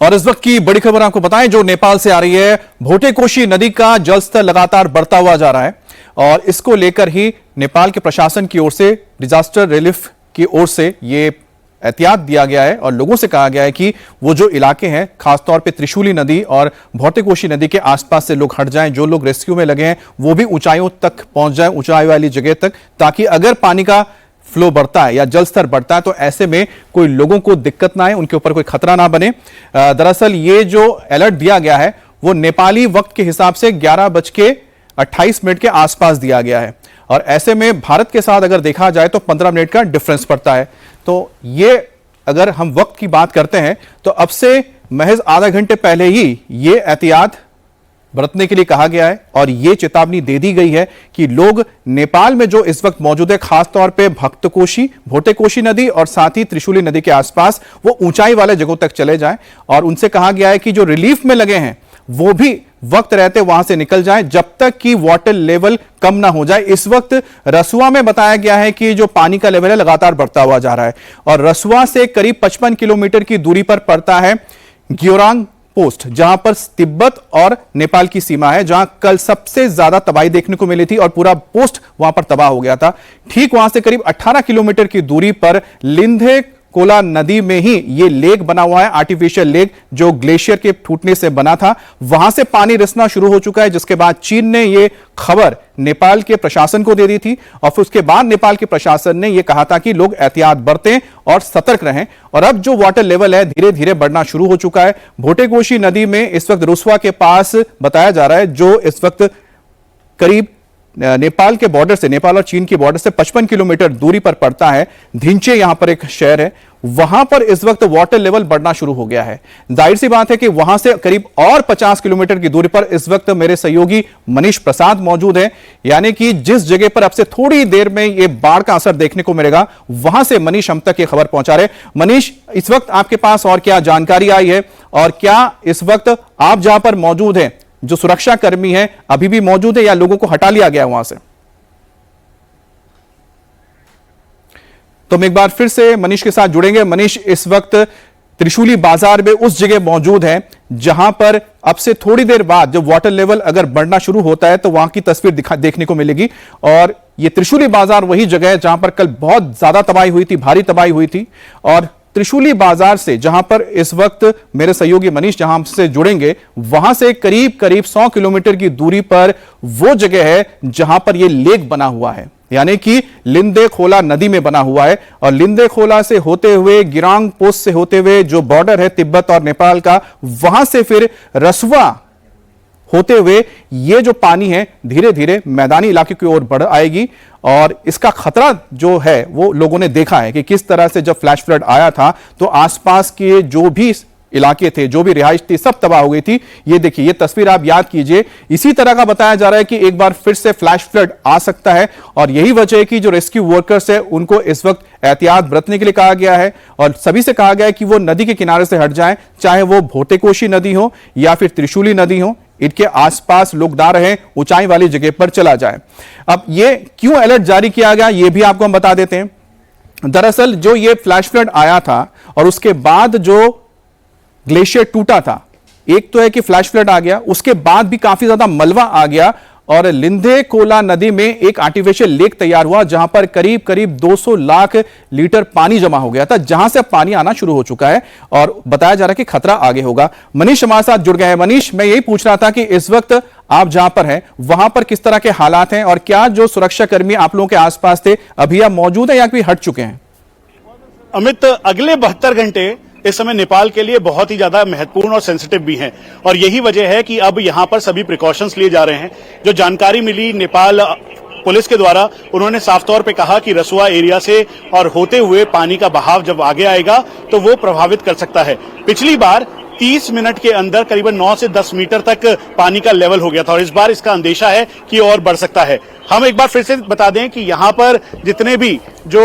और इस वक्त की बड़ी खबर आपको बताएं जो नेपाल से आ रही है। भोटेकोशी नदी का जलस्तर लगातार बढ़ता हुआ जा रहा है और इसको लेकर ही नेपाल के प्रशासन की ओर से डिजास्टर रिलीफ की ओर से ये एहतियात दिया गया है और लोगों से कहा गया है कि वो जो इलाके हैं खासतौर पे त्रिशूली नदी और भोटेकोशी नदी के आसपास से लोग हट जाएं। जो लोग रेस्क्यू में लगे हैं वो भी ऊंचाइयों तक पहुंच जाएं, ऊंचाई वाली जगह तक, ताकि अगर पानी का फ्लो बढ़ता है या जल स्तर बढ़ता है तो ऐसे में कोई लोगों को दिक्कत ना आए, उनके ऊपर कोई खतरा ना बने। दरअसल ये जो अलर्ट दिया गया है वो नेपाली वक्त के हिसाब से 11:28 के आसपास दिया गया है और ऐसे में भारत के साथ अगर देखा जाए तो 15 मिनट का डिफरेंस पड़ता है। तो ये अगर हम वक्त की बात करते हैं तो अब से महज आधा घंटे पहले ही ये एहतियात बरतने के लिए कहा गया है और ये चेतावनी दे दी गई है कि लोग नेपाल में जो इस वक्त मौजूद है खासतौर पे भक्तकोशी, भोटेकोशी नदी और साथ ही त्रिशूली नदी के आसपास वो ऊंचाई वाले जगहों तक चले जाएं और उनसे कहा गया है कि जो रिलीफ में लगे हैं वो भी वक्त रहते वहां से निकल जाएं जब तक कि वाटर लेवल कम ना हो जाए। इस वक्त रसुआ में बताया गया है कि जो पानी का लेवल है लगातार बढ़ता हुआ जा रहा है और रसुआ से करीब 55 किलोमीटर की दूरी पर पड़ता है ग्योरांग पोस्ट, जहां पर तिब्बत और नेपाल की सीमा है, जहां कल सबसे ज्यादा तबाही देखने को मिली थी और पूरा पोस्ट वहां पर तबाह हो गया था। ठीक वहां से करीब 18 किलोमीटर की दूरी पर लिंधे कोला नदी में ही ये लेक बना हुआ है, आर्टिफिशियल लेक जो ग्लेशियर के टूटने से बना था। वहां से पानी रिसना शुरू हो चुका है, जिसके बाद चीन ने ये खबर नेपाल के प्रशासन को दे दी थी और फिर उसके बाद नेपाल के प्रशासन ने यह कहा था कि लोग एहतियात बरतें और सतर्क रहें। और अब जो वाटर लेवल है धीरे धीरे बढ़ना शुरू हो चुका है। भोटेकोशी नदी में इस वक्त रुसवा के पास बताया जा रहा है, जो इस वक्त करीब नेपाल के बॉर्डर से, नेपाल और चीन की बॉर्डर से 55 किलोमीटर दूरी पर पड़ता है। धिंचे यहां पर एक शहर है, वहां पर इस वक्त वाटर लेवल बढ़ना शुरू हो गया है। जाहिर सी बात है कि वहां से करीब और 50 किलोमीटर की दूरी पर इस वक्त मेरे सहयोगी मनीष प्रसाद मौजूद है, यानी कि जिस जगह पर अब से थोड़ी देर में यह बाढ़ का असर देखने को मिलेगा वहां से मनीष हम तक ये खबर पहुंचा रहे। मनीष, इस वक्त आपके पास और क्या जानकारी आई है और क्या इस वक्त आप जहां पर मौजूद हैं जो सुरक्षा कर्मी है अभी भी मौजूद है या लोगों को हटा लिया गया वहां से? तो हम एक बार फिर से मनीष के साथ जुड़ेंगे। मनीष, इस वक्त त्रिशूली बाजार में उस जगह मौजूद है जहां पर अब से थोड़ी देर बाद जब वाटर लेवल अगर बढ़ना शुरू होता है तो वहां की तस्वीर देखने को मिलेगी और यह त्रिशूली बाजार वही जगह है जहां पर कल बहुत ज्यादा तबाही हुई थी, भारी तबाही हुई थी। और त्रिशूली बाजार से जहां पर इस वक्त मेरे सहयोगी मनीष जहां हमसे जुड़ेंगे वहां से करीब 100 किलोमीटर की दूरी पर वो जगह है जहां पर यह लेक बना हुआ है, यानी कि लिंधे खोला नदी में बना हुआ है। और लिंधे खोला से होते हुए गिरांग पोस्ट से होते हुए जो बॉर्डर है तिब्बत और नेपाल का, वहां से फिर रसुआ होते हुए ये जो पानी है धीरे धीरे मैदानी इलाके की ओर बढ़ आएगी। और इसका खतरा जो है वो लोगों ने देखा है कि किस तरह से जब फ्लैश फ्लड आया था तो आसपास के जो भी इलाके थे, जो भी रिहाइश थी, सब तबाह हो गई थी। ये देखिए, ये तस्वीर आप याद कीजिए। इसी तरह का बताया जा रहा है कि एक बार फिर से फ्लैश फ्लड आ सकता है और यही वजह है कि जो रेस्क्यू वर्कर्स है उनको इस वक्त एहतियात बरतने के लिए कहा गया है और सभी से कहा गया है कि वो नदी के किनारे से हट जाएं, चाहे वो भोटेकोशी नदी हो या फिर त्रिशूली नदी हो, इनके आसपास लोग ना रहें, ऊंचाई वाली जगह पर चला जाए। अब ये क्यों अलर्ट जारी किया गया ये भी आपको हम बता देते हैं। दरअसल जो ये फ्लैश फ्लड आया था और उसके बाद जो ग्लेशियर टूटा था, एक तो है कि फ्लैश फ्लड आ गया, उसके बाद भी काफी ज्यादा मलबा आ गया और लिंधे कोला नदी में एक आर्टिफिशियल लेक तैयार हुआ जहां पर करीब करीब 200 लाख लीटर पानी जमा हो गया था, जहां से अब पानी आना शुरू हो चुका है और बताया जा रहा है कि खतरा आगे होगा। मनीष हमारे साथ जुड़ गए हैं। मनीष, मैं यही पूछ रहा था कि इस वक्त आप जहां पर हैं वहां पर किस तरह के हालात हैं और क्या जो सुरक्षा कर्मी आप लोगों के आसपास थे अभी आप मौजूद हैं या कोई हट चुके हैं? अमित, अगले 72 घंटे इस समय नेपाल के लिए बहुत ही ज्यादा महत्वपूर्ण और सेंसिटिव भी हैं और यही वजह है कि अब यहां पर सभी प्रिकॉशंस लिए जा रहे हैं। जो जानकारी मिली नेपाल पुलिस के द्वारा, उन्होंने साफ तौर पे कहा कि रसुआ एरिया से और होते हुए पानी का बहाव जब आगे आएगा तो वो प्रभावित कर सकता है। पिछली बार 30 मिनट के अंदर करीबन 9 से 10 मीटर तक पानी का लेवल हो गया था और इस बार इसका अंदेशा है कि और बढ़ सकता है। हम एक बार फिर से बता दें कि यहाँ पर जितने भी जो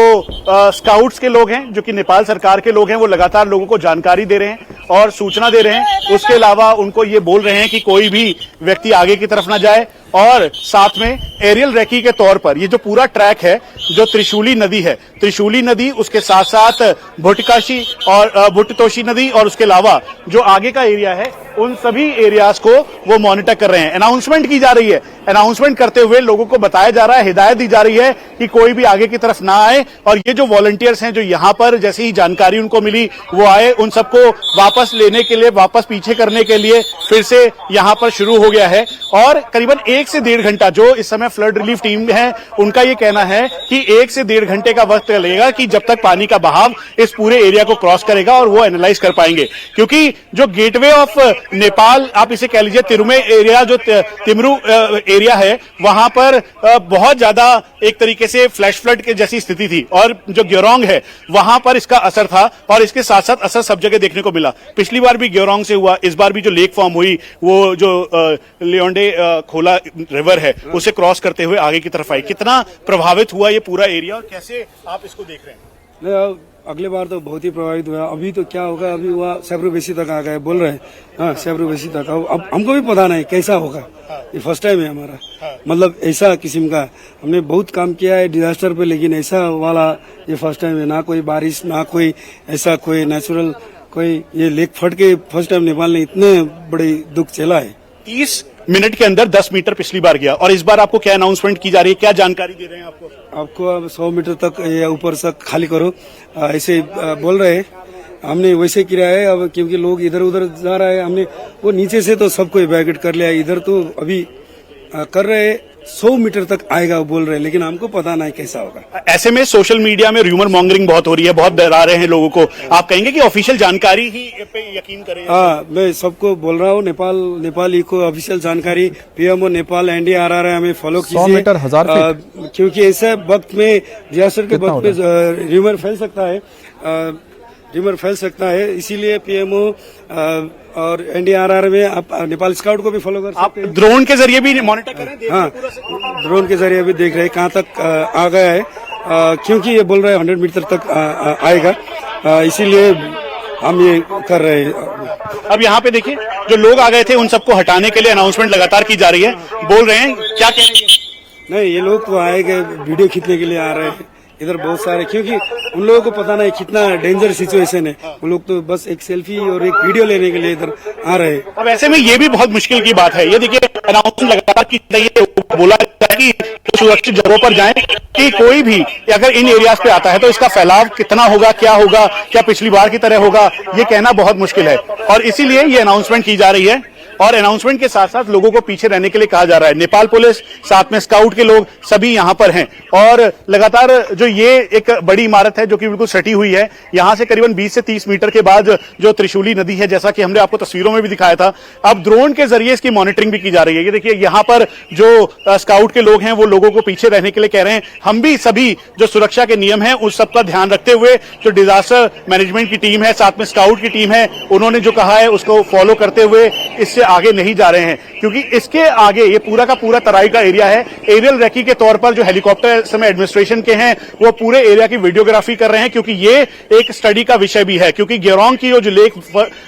स्काउट्स के लोग हैं, जो कि नेपाल सरकार के लोग हैं, वो लगातार लोगों को जानकारी दे रहे हैं और सूचना दे रहे हैं। उसके अलावा उनको ये बोल रहे हैं कि कोई भी व्यक्ति आगे की तरफ ना जाए और साथ में एरियल रेकी के तौर पर ये जो पूरा ट्रैक है, जो त्रिशूली नदी है, त्रिशूली नदी, उसके साथ साथ भुटकाशी और भुटतोशी नदी, और उसके अलावा जो आगे का एरिया है, उन सभी एरियाज को वो मॉनिटर कर रहे हैं। अनाउंसमेंट की जा रही है, अनाउंसमेंट करते हुए लोगों को बताया जा रहा है, हिदायत दी जा रही है कि कोई भी आगे की तरफ ना आए। और ये जो वॉलंटियर्स हैं जो यहाँ पर जैसे ही जानकारी उनको मिली वो आए, उन सबको वापस लेने के लिए, वापस पीछे करने के लिए फिर से यहाँ पर शुरू हो गया है। और करीबन 1 से 1.5 घंटा, जो इस समय फ्लड रिलीफ टीम है उनका ये कहना है कि 1 से 1.5 घंटे का वक्त लगेगा कि जब तक पानी का बहाव इस पूरे एरिया को क्रॉस करेगा और वो एनालाइज कर पाएंगे। क्योंकि जो गेटवे ऑफ नेपाल, आप इसे कह लीजिए तिरुमे एरिया, जो तिमरू एरिया है, वहां पर बहुत ज्यादा एक तरीके से फ्लैश फ्लड के जैसी स्थिति थी, और जो ग्योरोंग है वहां पर इसका असर था, और इसके साथ साथ असर सब जगह देखने को मिला। पिछली बार भी ग्योरोंग से हुआ, इस बार भी जो लेक फॉर्म हुई वो जो लियोंडे खोला रिवर है उसे क्रॉस करते हुए आगे की तरफ आई। कितना प्रभावित हुआ ये पूरा एरिया और कैसे आप इसको देख रहे हैं? नहीं, अगले बार तो बहुत ही प्रभावित हुआ। अभी तो क्या होगा, अभी वह सैब्रू बेसी तक आ गए बोल रहे हैं। हाँ, सैब्रू बेसी तक। अब हमको भी पता नहीं कैसा होगा। ये फर्स्ट टाइम है हमारा, मतलब ऐसा किस्म का। हमने बहुत काम किया है डिजास्टर पे, लेकिन ऐसा वाला ये फर्स्ट टाइम है। ना कोई बारिश, ना कोई ऐसा कोई नेचुरल कोई ये लेक फट के फर्स्ट टाइम नेपाल ने इतने बड़े दुख झेला है। 30 मिनट के अंदर 10 मीटर पिछली बार गया, और इस बार आपको क्या अनाउंसमेंट की जा रही है, क्या जानकारी दे रहे हैं आपको? आपको अब 100 मीटर तक या ऊपर तक खाली करो, ऐसे बोल रहे हैं। हमने वैसे किया है अब, क्योंकि लोग इधर उधर जा रहा है। हमने वो नीचे से तो सबको इवैक्यूएट कर लिया, इधर तो अभी कर रहे हैं। 100 मीटर तक आएगा वो बोल रहे हैं, लेकिन हमको पता नहीं कैसा होगा। ऐसे में सोशल मीडिया में र्यूमर मॉन्गरिंग बहुत हो रही है, बहुत डरा रहे हैं लोगों को। आप कहेंगे कि ऑफिशियल जानकारी ही पे यकीन करें? हाँ, मैं सबको बोल रहा हूँ, नेपाल को ऑफिशियल जानकारी, पीएमओ नेपाल, NDRR हमें फॉलो कीजिए। 100 मीटर 1000 फीट, क्योंकि ऐसे वक्त में, डिजास्टर के वक्त में र्यूमर फैल सकता है। इसीलिए पीएमओ और NDRR में आप नेपाल स्काउट को भी फॉलो कर सकते हैं। ड्रोन के जरिए भी मॉनिटर करें? हाँ, ड्रोन के जरिए भी देख रहे हैं कहाँ तक आ गया है, क्योंकि ये बोल रहे हैं 100 मीटर तक आएगा, इसीलिए हम ये कर रहे हैं। अब यहाँ पे देखिए, जो लोग आ गए थे उन सबको हटाने के लिए अनाउंसमेंट लगातार की जा रही है। बोल रहे हैं, क्या कह रहे हैं? नहीं, ये लोग तो आएंगे, वीडियो खींचने के लिए आ रहे हैं इधर बहुत सारे, क्योंकि उन लोगों को पता नहीं कितना डेंजर सिचुएशन है। वो लोग तो बस एक सेल्फी और एक वीडियो लेने के लिए इधर आ रहे हैं। अब ऐसे में ये भी बहुत मुश्किल की बात है। ये देखिए, अनाउंसमेंट लगातार की जाए, बोला जाता है कि सुरक्षित जगहों पर जाएं, कि कोई भी अगर इन एरियाज पे आता है तो इसका फैलाव कितना होगा, क्या पिछली बार की तरह होगा, ये कहना बहुत मुश्किल है। और इसीलिए ये अनाउंसमेंट की जा रही है, और अनाउंसमेंट के साथ साथ लोगों को पीछे रहने के लिए कहा जा रहा है। नेपाल पुलिस, साथ में स्काउट के लोग सभी यहां पर हैं, और लगातार जो ये एक बड़ी इमारत है जो कि बिल्कुल सटी हुई है, यहां से करीबन 20 से 30 मीटर के बाद जो त्रिशूली नदी है, जैसा कि हमने आपको तस्वीरों में भी दिखाया था, अब ड्रोन के जरिए इसकी मॉनिटरिंग भी की जा रही है। ये देखिए, यहां पर जो स्काउट के लोग हैं वो लोगों को पीछे रहने के लिए कह रहे हैं। हम भी सभी जो सुरक्षा के नियम है उस सबका ध्यान रखते हुए, जो डिजास्टर मैनेजमेंट की टीम है, साथ में स्काउट की टीम है, उन्होंने जो कहा है उसको फॉलो करते हुए इससे आगे नहीं जा रहे हैं। क्योंकि इसके आगे ये पूरा का पूरा तराई का एरिया है। एरियल रेकी के तौर पर जो हेलीकॉप्टर समय एडमिनिस्ट्रेशन के हैं वो पूरे एरिया की वीडियोग्राफी कर रहे हैं, क्योंकि ये एक स्टडी का विषय भी है। क्योंकि ग्योरोंग की जो लेक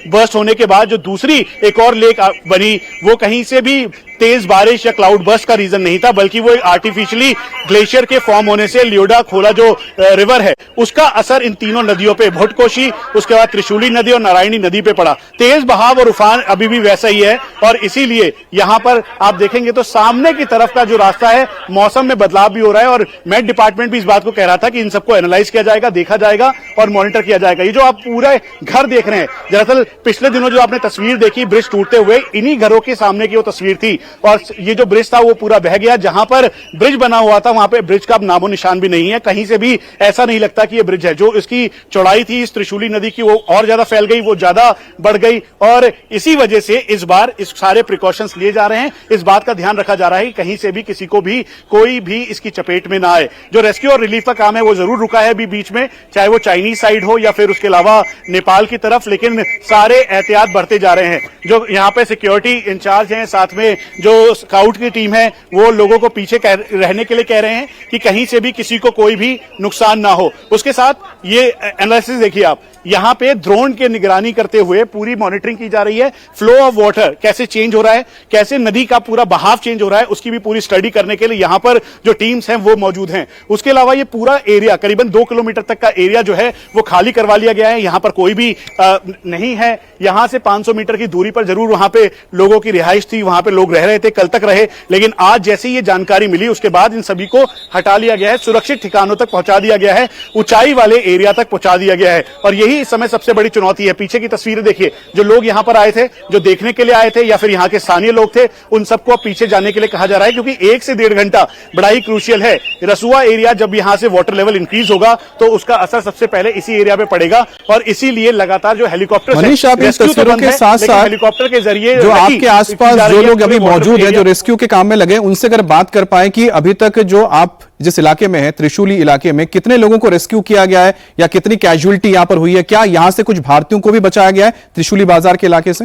बर्स्ट होने के बाद जो दूसरी एक और लेक बनी, वो कहीं से भी तेज बारिश या क्लाउड बर्स्ट का रीजन नहीं था, बल्कि वो आर्टिफिशियली ग्लेशियर के फॉर्म होने से लियोडा खोला जो रिवर है उसका असर इन तीनों नदियों पे, भुटकोशी, उसके बाद त्रिशूली नदी और नारायणी नदी पे पड़ा। तेज बहाव और उफान अभी भी वैसा ही है, और इसीलिए यहां पर आप देखेंगे तो सामने की तरफ का जो रास्ता है, मौसम में बदलाव भी हो रहा है, और मेट डिपार्टमेंट भी इस बात को कह रहा था कि इन सबको एनालाइज किया जाएगा, देखा जाएगा और मॉनिटर किया जाएगा। ये जो आप पूरे घर देख रहे हैं, दरअसल पिछले दिनों जो आपने तस्वीर देखी ब्रिज टूटते हुए, इन्हीं घरों के सामने की वो तस्वीर थी, और ये जो ब्रिज था वो पूरा बह गया। जहां पर ब्रिज बना हुआ था वहां पे ब्रिज का अब नामो निशान भी नहीं है, कहीं से भी ऐसा नहीं लगता कि ये ब्रिज है। जो इसकी चौड़ाई थी इस त्रिशूली नदी की, वो और ज्यादा फैल गई, वो ज्यादा बढ़ गई, और इसी वजह से इस बार इस सारे प्रिकॉशंस लिए जा रहे हैं। इस बात का ध्यान रखा जा रहा है कि कहीं से भी किसी को भी कोई भी इसकी चपेट में ना आए। जो रेस्क्यू और रिलीफ का काम है वो जरूर रुका है अभी बीच में, चाहे वो चाइनीज साइड हो या फिर उसके अलावा नेपाल की तरफ, लेकिन सारे एहतियात बढ़ते जा रहे हैं। जो यहाँ पे सिक्योरिटी इंचार्ज हैं, साथ में जो स्काउट की टीम है, वो लोगों को पीछे रहने के लिए कह रहे हैं कि कहीं से भी किसी को कोई भी नुकसान ना हो। उसके साथ ये एनालिसिस देखिए आप, यहाँ पे ड्रोन के निगरानी करते हुए पूरी मॉनिटरिंग की जा रही है। फ्लो ऑफ वाटर कैसे चेंज हो रहा है, कैसे नदी का पूरा बहाव चेंज हो रहा है, उसकी भी पूरी स्टडी करने के लिए यहाँ पर जो टीम्स हैं वो मौजूद हैं। उसके अलावा ये पूरा एरिया करीबन 2 किलोमीटर तक का एरिया जो है वो खाली करवा लिया गया है। यहाँ पर कोई भी नहीं है। यहाँ से 500 मीटर की दूरी पर जरूर वहां पे लोगों की रिहाइश थी, वहां पे लोग रह रहे थे, कल तक रहे, लेकिन आज जैसे ये जानकारी मिली उसके बाद इन सभी को हटा लिया गया है, सुरक्षित ठिकानों तक पहुंचा दिया गया है, ऊंचाई वाले एरिया तक पहुंचा दिया गया है। और यही इस समय सबसे बड़ी चुनौती है। पीछे की तस्वीरें देखिए, जो लोग यहां पर आए थे, जो देखने के लिए आए थे या फिर यहां के स्थानीय लोग थे, उन सबको अब पीछे जाने के लिए कहा जा रहा है, क्योंकि 1 से 1.5 घंटा बड़ा ही क्रूशियल है। रसुआ एरिया जब यहां से वाटर लेवल इंक्रीज होगा तो उसका असर सबसे पहले इसी एरिया पे पड़ेगा और इसीलिए लगातार जो हेलीकॉप्टर मनीष, आप इन तस्वीरों के साथ साथ हेलीकॉप्टर के जरिए जो आपके आसपास जो लोग अभी मौजूद हैं, जो रेस्क्यू के काम में लगे, उनसे अगर बात कर पाए कि अभी तक जो आप जिस इलाके में है, त्रिशूली इलाके में, कितने लोगों को रेस्क्यू किया गया है या कितनी कैजुअलिटी यहां पर हुई है? क्या यहां से कुछ भारतीयों को भी बचाया गया है त्रिशूली बाजार के इलाके से?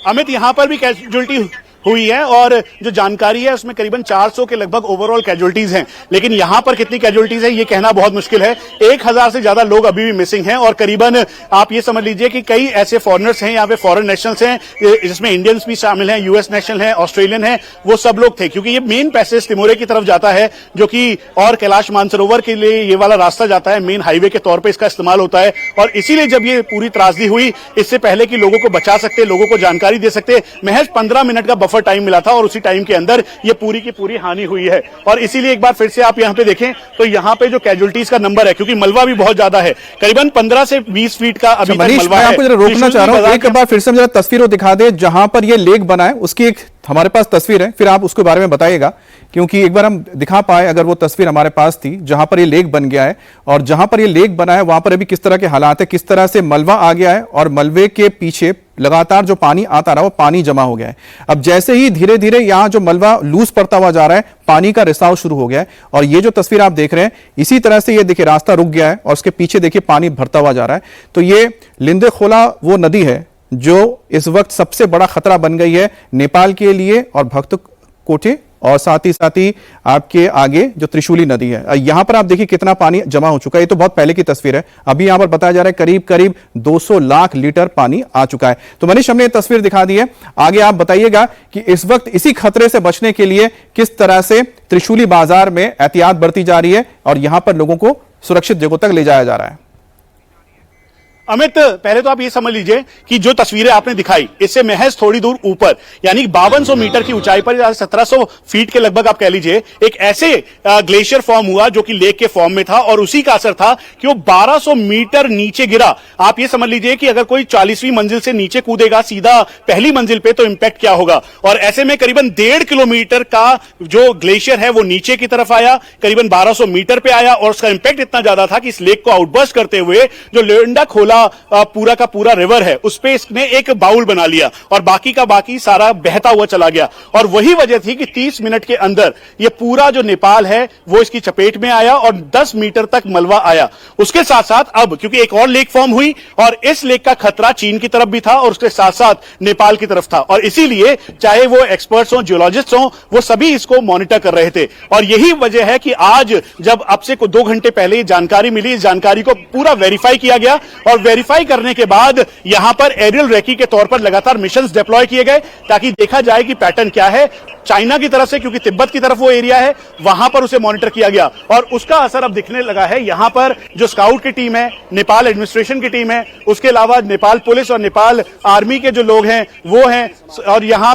अमित, यहां पर भी कैजुअलिटी हुई है और जो जानकारी है उसमें करीबन 400 के लगभग ओवरऑल कैजुअलिटीज हैं, लेकिन यहां पर कितनी कैजुअलिटीज है ये कहना बहुत मुश्किल है। 1000 से ज्यादा लोग अभी भी मिसिंग हैं और करीबन आप ये समझ लीजिए कि कई ऐसे फॉरेनर्स हैं, यहाँ पे फॉरेन नेशनल्स हैं, जिसमें इंडियंस भी शामिल हैं, यूएस नेशनल हैं, ऑस्ट्रेलियन हैं, वो सब लोग थे, क्योंकि ये मेन पैसेज तिमोरे की तरफ जाता है, जो कि और कैलाश मानसरोवर के लिए ये वाला रास्ता जाता है, मेन हाईवे के तौर पर इसका इस्तेमाल होता है। और इसीलिए जब ये पूरी त्रासदी हुई, इससे पहले कि लोगों को बचा सकते, लोगों को जानकारी दे सकते, महज 15 मिनट का बफर टाइम मिला था और उसी टाइम के अंदर ये पूरी की पूरी हानि हुई है। और इसीलिए एक बार फिर से आप यहां पे देखें तो यहां पे जो कैजुअलिटीज का नंबर है, क्योंकि मलबा भी बहुत ज्यादा है, करीबन 15 से 20 फीट का अभी तक मलबा है। आपको जरा रोकना चाह रहा हूं, एक बार फिर से जरा तस्वीर दिखा दे जहां पर ये लेक बना है, उसकी एक हमारे पास तस्वीर है, फिर आप उसके बारे में बताइएगा, क्योंकि एक बार हम दिखा पाए अगर वो तस्वीर हमारे पास थी जहां पर ये लेक बन गया है, और जहां पर ये लेक बना है वहां पर अभी किस तरह के हालात है, किस तरह से मलबा आ गया है और मलबे के पीछे लगातार जो पानी आता रहा वो पानी जमा हो गया है। अब जैसे ही धीरे धीरे यहां जो मलबा लूज पड़ता हुआ जा रहा है, पानी का रिसाव शुरू हो गया है और ये जो तस्वीर आप देख रहे हैं, इसी तरह से ये देखिए रास्ता रुक गया है और उसके पीछे देखिए पानी भरता हुआ जा रहा है। तो ये लिंदे खोला वो नदी है जो इस वक्त सबसे बड़ा खतरा बन गई है नेपाल के लिए और भक्त कोठे और साथ ही आपके आगे जो त्रिशूली नदी है, यहां पर आप देखिए कितना पानी जमा हो चुका है। ये तो बहुत पहले की तस्वीर है, अभी यहां पर बताया जा रहा है करीब करीब 200 लाख लीटर पानी आ चुका है। तो मनीष, हमने ये तस्वीर दिखा दी है, आगे आप बताइएगा कि इस वक्त इसी खतरे से बचने के लिए किस तरह से त्रिशूली बाजार में एहतियात बरती जा रही है और यहां पर लोगों को सुरक्षित जगहों तक ले जाया जा रहा है। अमित, पहले तो आप ये समझ लीजिए कि जो तस्वीरें आपने दिखाई, इससे महज थोड़ी दूर ऊपर यानी 5200 मीटर की ऊंचाई पर, 1700 फीट के लगभग आप कह लीजिए, एक ऐसे ग्लेशियर फॉर्म हुआ जो कि लेक के फॉर्म में था और उसी का असर था कि वो 1200 मीटर नीचे गिरा। आप ये समझ लीजिए कि अगर कोई 40वीं मंजिल से नीचे कूदेगा सीधा पहली मंजिल पे तो इंपैक्ट क्या होगा। और ऐसे में करीबन 1.5 किलोमीटर का जो ग्लेशियर है वो नीचे की तरफ आया, करीबन 1200 मीटर पे आया और उसका इंपैक्ट इतना ज्यादा था कि इस लेक को आउटबर्स्ट करते हुए जो लिंडे खोला पूरा का पूरा रिवर है उस पे इसने एक बाउल बना लिया और बाकी का बाकी सारा बहता हुआ चला गया। और वही वजह थी कि 30 मिनट के अंदर ये पूरा जो नेपाल है वो इसकी चपेट में आया और 10 मीटर तक मलबा आया। उसके साथ साथ अब क्योंकि एक और लेक फॉर्म हुई और इस लेक का खतरा चीन की तरफ भी था और उसके साथ साथ नेपाल की तरफ था और इसीलिए चाहे वो एक्सपर्ट्स हो, जियोलॉजिस्ट हो, वो सभी इसको मॉनिटर कर रहे थे। और यही वजह है कि आज जब अब से 2 घंटे पहले जानकारी मिली, इस जानकारी को पूरा वेरीफाई किया गया और वेरीफाई करने के बाद यहां पर एरियल रेकी के तौर पर लगातार मिशंस डिप्लॉय किए गए ताकि देखा जाए कि पैटर्न क्या है। चाइना की तरफ से, क्योंकि तिब्बत की तरफ वो एरिया है, वहां पर उसे मॉनिटर किया गया और उसका असर अब दिखने लगा है। यहां पर जो स्काउट की टीम है, नेपाल एडमिनिस्ट्रेशन की टीम है, उसके अलावा नेपाल पुलिस और नेपाल आर्मी के जो लोग हैं वो हैं और यहां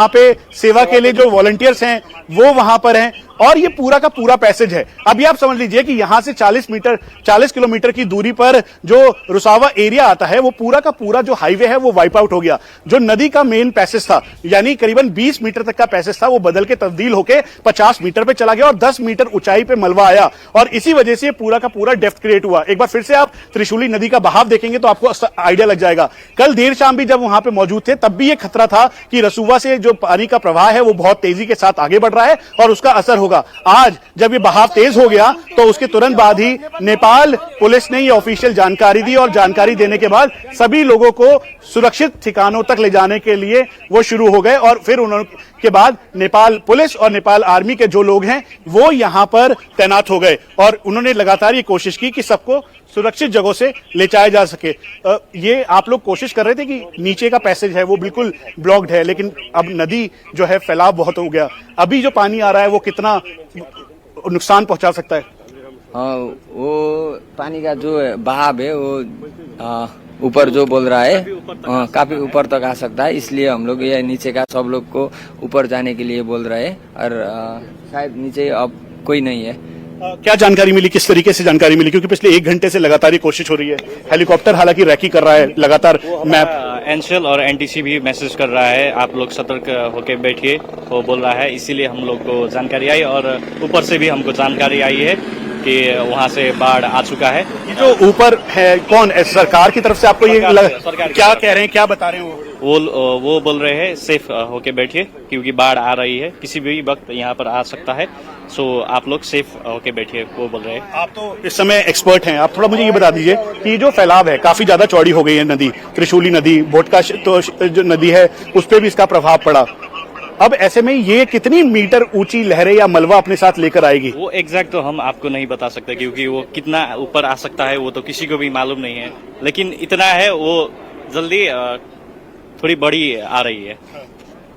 पे सेवा के लिए जो वॉलंटियर्स हैं वो वहां पर हैं और ये पूरा का पूरा पैसेज है। अभी आप समझ लीजिए कि यहां से 40 किलोमीटर की दूरी पर जो रुसावा एरिया आता है वो पूरा का पूरा जो हाईवे है वो वाइप आउट हो गया। जो नदी का मेन पैसेज था यानी करीबन 20 मीटर तक का पैसेज था वो बदल के तब्दील होकर 50 मीटर पे चला गया और 10 मीटर ऊंचाई पे मलबा आया और इसी वजह से पूरा का पूरा डेप्थ क्रिएट हुआ। एक बार फिर से आप त्रिशूली नदी का बहाव देखेंगे तो आपको आइडिया लग जाएगा। कल देर शाम भी जब वहां पे मौजूद थे तब भी ये खतरा था कि रसुवा से जो पानी का प्रवाह है वो बहुत तेजी के साथ आगे बढ़ रहा है और उसका असर होगा। होगा। आज जब ये बहाव तेज हो गया तो उसके तुरंत बाद ही नेपाल पुलिस ने ये ऑफिशियल जानकारी दी और जानकारी देने के बाद सभी लोगों को सुरक्षित ठिकानों तक ले जाने के लिए वो शुरू हो गए और फिर उनके बाद नेपाल पुलिस और नेपाल आर्मी के जो लोग हैं वो यहां पर तैनात हो गए और उन्होंने लगातार ये कोशिश की कि सबको सुरक्षित जगहों से ले जाया जा सके। ये आप लोग कोशिश कर रहे थे कि नीचे का पैसेज है वो बिल्कुल ब्लॉक्ड है, लेकिन अब नदी जो है फैलाव बहुत हो गया। अभी जो पानी आ रहा है वो कितना नुकसान पहुंचा सकता है? हाँ, वो पानी का जो बहाव है वो ऊपर जो बोल रहा है काफी ऊपर तक आ सकता है, इसलिए हम लोग ये नीचे का सब लोग को ऊपर जाने के लिए बोल रहे हैं और शायद नीचे अब कोई नहीं है। क्या जानकारी मिली, किस तरीके से जानकारी मिली? क्योंकि पिछले 1 घंटे से लगातार ये कोशिश हो रही है। हेलीकॉप्टर हालांकि रैकी कर रहा है लगातार। मैप एनसीएल और एनटीसी भी मैसेज कर रहा है आप लोग सतर्क होकर बैठिए, वो बोल रहा है, इसीलिए हम लोग को जानकारी आई और ऊपर से भी हमको जानकारी आई है कि वहाँ से बाढ़ आ चुका है। ये जो ऊपर है कौन है? सरकार की तरफ से आपको ये क्या कह रहे हैं, क्या बता रहे हैं? वो बोल रहे हैं सेफ होके बैठिए क्योंकि बाढ़ आ रही है, किसी भी वक्त यहाँ पर आ सकता है, सो आप लोग सेफ होके बैठिए, वो बोल रहे हैं। आप तो इस समय एक्सपर्ट हैं, आप थोड़ा मुझे ये बता दीजिए कि जो फैलाव है काफी ज्यादा चौड़ी हो गई है नदी, त्रिशूली नदी, भोटका तो जो नदी है उस पर भी इसका प्रभाव पड़ा। अब ऐसे में ये कितनी मीटर ऊंची लहरें या मलबा अपने साथ लेकर आएगी? वो एग्जैक्ट तो हम आपको नहीं बता सकते क्योंकि वो कितना ऊपर आ सकता है वो तो किसी को भी मालूम नहीं है, लेकिन इतना है वो जल्दी थोड़ी बड़ी आ रही है।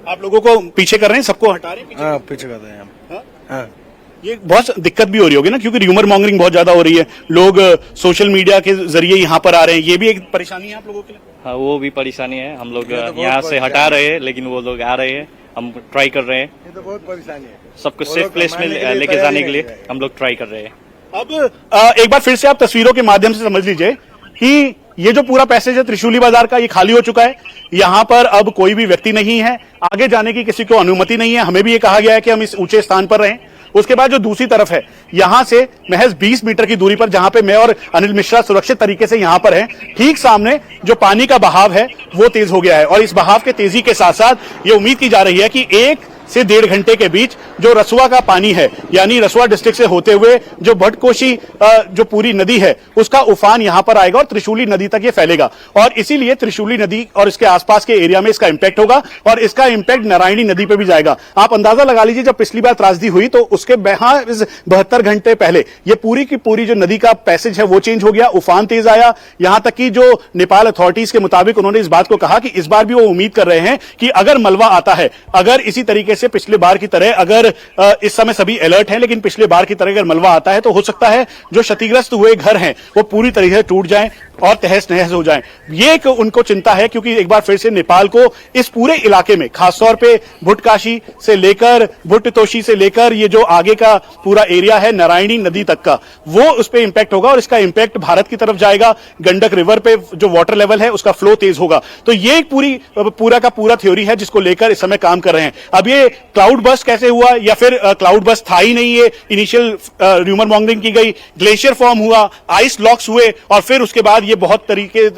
आप लोगों को पीछे कर रहे हैं, सबको हटा रहे हैं? पीछे कर रहे हैं हम। ये बहुत दिक्कत भी हो रही होगी ना, क्योंकि र्यूमर मॉन्गरिंग बहुत ज्यादा हो रही है, लोग सोशल मीडिया के जरिए यहाँ पर आ रहे हैं, ये भी एक परेशानी है आप लोगों के लिए? हाँ, वो भी परेशानी है। हम लोग यहाँ से हटा रहे हैं लेकिन वो लोग आ रहे हैं, हम ट्राई कर रहे हैं। ये तो बहुत परेशानी है, सबको सेफ प्लेस में लेके जाने के लिए हम लोग ट्राई कर रहे हैं। अब एक बार फिर से आप तस्वीरों के माध्यम से समझ लीजिए कि ये जो पूरा पैसेज है त्रिशूली बाजार का, ये खाली हो चुका है। यहाँ पर अब कोई भी व्यक्ति नहीं है, आगे जाने की किसी को अनुमति नहीं है। हमें भी ये कहा गया है कि हम इस ऊंचे स्थान पर रहें। उसके बाद जो दूसरी तरफ है, यहां से महज 20 मीटर की दूरी पर, जहां पे मैं और अनिल मिश्रा सुरक्षित तरीके से यहां पर हैं, ठीक सामने जो पानी का बहाव है वो तेज हो गया है और इस बहाव के तेजी के साथ साथ ये उम्मीद की जा रही है कि 1 से 1.5 घंटे के बीच जो रसुआ का पानी है, यानी रसुआ डिस्ट्रिक्ट से होते हुए जो भटकोशी जो पूरी नदी है उसका उफान यहां पर आएगा और त्रिशूली नदी तक ये फैलेगा और इसीलिए त्रिशूली नदी और इसके आसपास के एरिया में इसका इंपैक्ट होगा और इसका इंपैक्ट नारायणी नदी पे भी जाएगा। आप अंदाजा लगा लीजिए, जब पिछली बार त्रासदी हुई तो उसके 72 घंटे पहले ये पूरी की पूरी जो नदी का पैसेज है वो चेंज हो गया, उफान तेज आया। यहां तक कि जो नेपाल अथॉरिटीज के मुताबिक उन्होंने इस बात को कहा कि इस बार भी वो उम्मीद कर रहे हैं कि अगर मलबा आता है, अगर इसी तरीके से पिछले बार की तरह, अगर इस समय सभी अलर्ट हैं लेकिन पिछले बार की तरह अगर मलबा आता है तो हो सकता है जो क्षतिग्रस्त हुए घर हैं वो पूरी तरीके से टूट जाएं और तहस नहस हो जाएं। ये एक उनको चिंता है क्योंकि एक बार फिर से नेपाल को इस पूरे इलाके में, खासतौर पे भुटकाशी से लेकर भुटतोशी से लेकर ये जो आगे का पूरा एरिया है नारायणी नदी तक का, वो उस पर इंपैक्ट होगा और इसका इंपैक्ट भारत की तरफ जाएगा। गंडक रिवर पे जो वाटर लेवल है उसका फ्लो तेज होगा। तो ये एक पूरा का पूरा थ्योरी है जिसको लेकर इस समय काम कर रहे हैं। अब ये क्लाउड बस्ट कैसे हुआ या फिर क्लाउड बस्ट था ही नहीं, ये इनिशियल र्यूमर मॉन्गरिंग की गई, ग्लेशियर फॉर्म हुआ, आइस लॉक्स हुए और फिर उसके बाद ये बहुत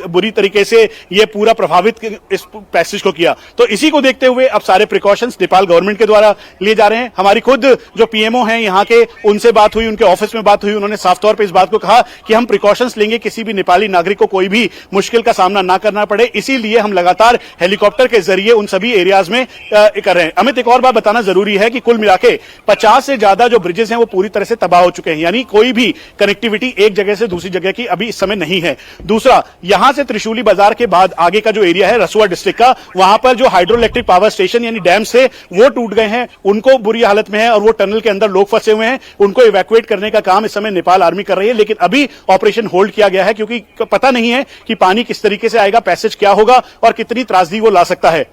बुरी तरीके से ये पूरा प्रभावित इस पैसेज को किया। तो इसी को देखते हुए अब सारे प्रिकॉशंस नेपाल गवर्नमेंट के द्वारा लिए जा रहे हैं। हमारी खुद जो पीएमओ हैं यहाँ के, उनसे बात हुई, उनके ऑफिस में बात हुई, उन्होंने साफ तौर पे इस बात को कहा कि हम प्रिकॉशंस लेंगे, किसी भी नेपाली नागरिक को कोई भी मुश्किल का सामना ना करना पड़े, इसीलिए हम लगातार हेलीकॉप्टर के जरिए उन सभी एरियाज में कर रहे हैं। अमित, एक और बात बताना जरूरी है कि कुल मिलाके 50 से ज्यादा जो ब्रिजेस हैं वो पूरी तरह से तबाह हो चुके हैं, यानी कोई भी कनेक्टिविटी एक जगह से दूसरी जगह की अभी इस समय नहीं है। दूसरा, यहां से त्रिशूली बाजार के बाद आगे का जो एरिया है रसुआ डिस्ट्रिक्ट का, वहां पर जो हाइड्रो इलेक्ट्रिक पावर स्टेशन यानी डैम से वो टूट गए हैं, उनको बुरी हालत में है और वो टनल के अंदर लोग फंसे हुए हैं, उनको इवैक्यूएट करने का काम इस समय नेपाल आर्मी कर रही है। लेकिन अभी ऑपरेशन होल्ड किया गया है क्योंकि पता नहीं है कि पानी किस तरीके से आएगा, पैसेज क्या होगा और कितनी त्रासदी वो ला सकता है।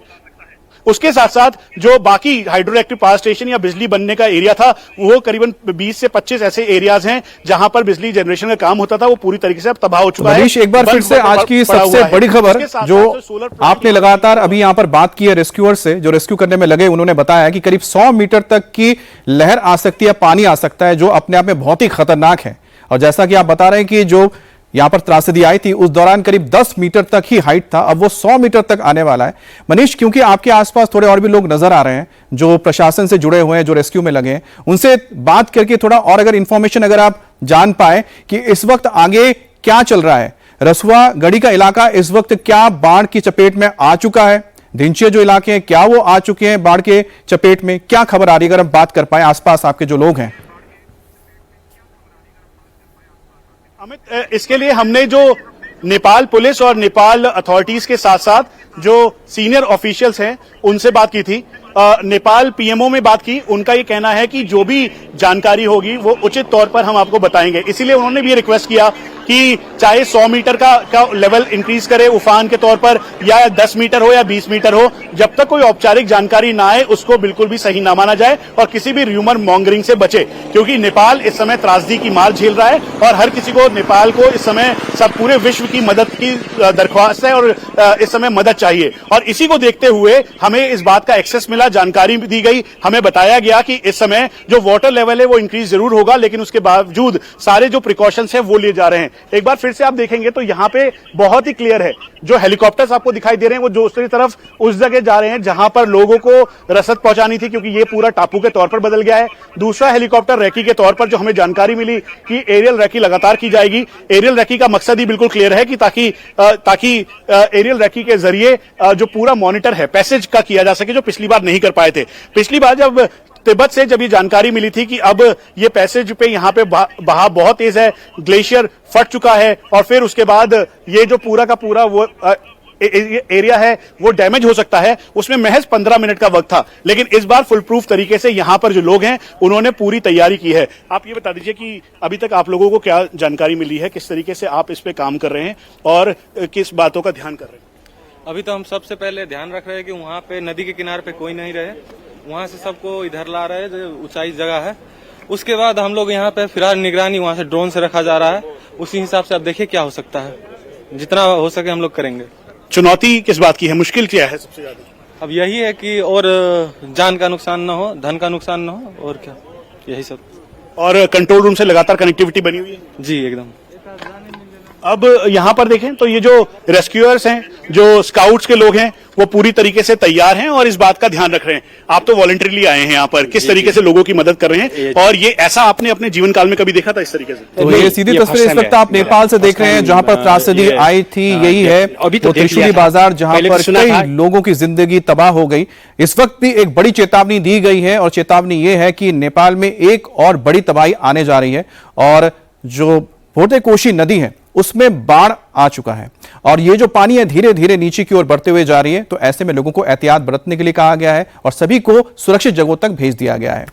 उसके साथ साथ जो बाकी हाइड्रो इलेक्ट्रिक पावर स्टेशन या बिजली बनने का एरिया था, वो करीबन 20 से 25 ऐसे एरियाज हैं जहां पर बिजली जनरेशन का काम होता था, वो पूरी तरीके से अब तबाह हो चुका है। एक बार फिर से आज की सबसे बड़ी खबर जो आपने लगातार अभी यहां पर बात की है, रेस्क्यूअर से जो रेस्क्यू करने में लगे, उन्होंने बताया कि करीब 100 मीटर तक की लहर आ सकती है, पानी आ सकता है, जो अपने आप में बहुत ही खतरनाक है। और जैसा कि आप बता रहे हैं कि जो यहां पर त्रासदी आई थी, उस दौरान करीब 10 मीटर तक ही हाइट था, अब वो 100 मीटर तक आने वाला है। मनीष, क्योंकि आपके आसपास थोड़े और भी लोग नजर आ रहे हैं जो प्रशासन से जुड़े हुए हैं, जो रेस्क्यू में लगे हैं, उनसे बात करके थोड़ा और अगर इंफॉर्मेशन अगर आप जान पाए कि इस वक्त आगे क्या चल रहा है। रसुआ गढ़ी का इलाका इस वक्त क्या बाढ़ की चपेट में आ चुका है? धिंचिया जो इलाके हैं क्या वो आ चुके हैं बाढ़ के चपेट में? क्या खबर आ रही है, अगर हम बात कर पाए आसपास आपके जो लोग हैं? अमित, इसके लिए हमने जो नेपाल पुलिस और नेपाल अथॉरिटीज के साथ साथ जो सीनियर ऑफिशियल्स हैं उनसे बात की थी। नेपाल पीएमओ में बात की। उनका ये कहना है कि जो भी जानकारी होगी वो उचित तौर पर हम आपको बताएंगे। इसीलिए उन्होंने भी रिक्वेस्ट किया कि चाहे 100 मीटर का लेवल इंक्रीज करे उफान के तौर पर, या 10 मीटर हो या 20 मीटर हो, जब तक कोई औपचारिक जानकारी ना आए उसको बिल्कुल भी सही ना माना जाए और किसी भी र्यूमर मॉन्गरिंग से बचे, क्योंकि नेपाल इस समय त्रासदी की मार झेल रहा है और हर किसी को नेपाल को इस समय सब पूरे विश्व की मदद की दरख्वास्त है और इस समय मदद चाहिए। और इसी को देखते हुए हमें इस बात का एक्सेस मिला, जानकारी भी दी गई, हमें बताया गया कि इस समय जो वाटर लेवल है वो इंक्रीज जरूर होगा, लेकिन उसके बावजूद सारे जो प्रिकॉशंस है वो लिए जा रहे हैं। एक बार फिर से आप देखेंगे तो यहाँ पे बहुत ही क्लियर है, जो हेलीकॉप्टर्स आपको दिखाई दे रहे हैं वो दूसरी तरफ उस जगह जा रहे हैं जहां पर लोगों को रसद पहुंचानी थी, क्योंकि ये पूरा टापू के तौर पर बदल गया है। दूसरा हेलीकॉप्टर रैकी के तौर पर जो हमें जानकारी मिली कि एरियल रैकी लगातार की जाएगी। एरियल रैकी का मकसद ही बिल्कुल क्लियर है कि ताकि एरियल रैकी के जरिए जो पूरा मॉनिटर है पैसेज का किया जा सके, जो पिछली बार नहीं कर पाए थे। पिछली बार जब तिब्बत से जब ये जानकारी मिली थी कि अब ये पैसेज पे यहाँ पे बहाव बहुत तेज है, ग्लेशियर फट चुका है और फिर उसके बाद ये जो पूरा का पूरा वो एरिया है वो डैमेज हो सकता है, उसमें महज 15 मिनट का वक्त था। लेकिन इस बार फुल प्रूफ तरीके से यहाँ पर जो लोग हैं उन्होंने पूरी तैयारी की है। आप ये बता दीजिए कि अभी तक आप लोगों को क्या जानकारी मिली है, किस तरीके से आप इस पे काम कर रहे हैं और किस बातों का ध्यान कर रहे हैं? अभी तो हम सबसे पहले ध्यान रख रहे हैं कि वहाँ पे नदी के किनारे पे कोई नहीं रहे, वहाँ से सबको इधर ला रहे हैं जो ऊंचाई जगह है। उसके बाद हम लोग यहाँ पे फिलहाल निगरानी वहाँ से ड्रोन से रखा जा रहा है, उसी हिसाब से अब देखिए क्या हो सकता है, जितना हो सके हम लोग करेंगे। चुनौती किस बात की है, मुश्किल क्या है सबसे ज्यादा? अब यही है कि और जान का नुकसान न हो, धन का नुकसान न हो, और क्या, यही सब। और कंट्रोल रूम से लगातार कनेक्टिविटी बनी हुई है? जी एकदम। अब यहाँ पर देखें तो ये जो रेस्क्यूअर्स हैं, जो स्काउट्स के लोग हैं, वो पूरी तरीके से तैयार हैं और इस बात का ध्यान रख रहे हैं। आप तो वॉलंटरीली आए हैं यहाँ पर, किस तरीके से लोगों की मदद कर रहे हैं, और ये ऐसा आपने अपने जीवन काल में कभी देखा था इस तरीके से? तो ये सीधी तस्वीर इस वक्त आप नेपाल से देख रहे हैं जहां पर त्रासदी आई थी। यही है वो त्रिशूली बाजार जहां पर कई लोगों की जिंदगी तबाह हो गई। इस वक्त भी एक बड़ी चेतावनी दी गई है और चेतावनी ये है कि नेपाल में एक और बड़ी तबाही आने जा रही है और जो भोटे कोशी नदी है उसमें बाढ़ आ चुका है और ये जो पानी है धीरे धीरे नीचे की ओर बढ़ते हुए जा रही है। तो ऐसे में लोगों को एहतियात बरतने के लिए कहा गया है और सभी को सुरक्षित जगहों तक भेज दिया गया है।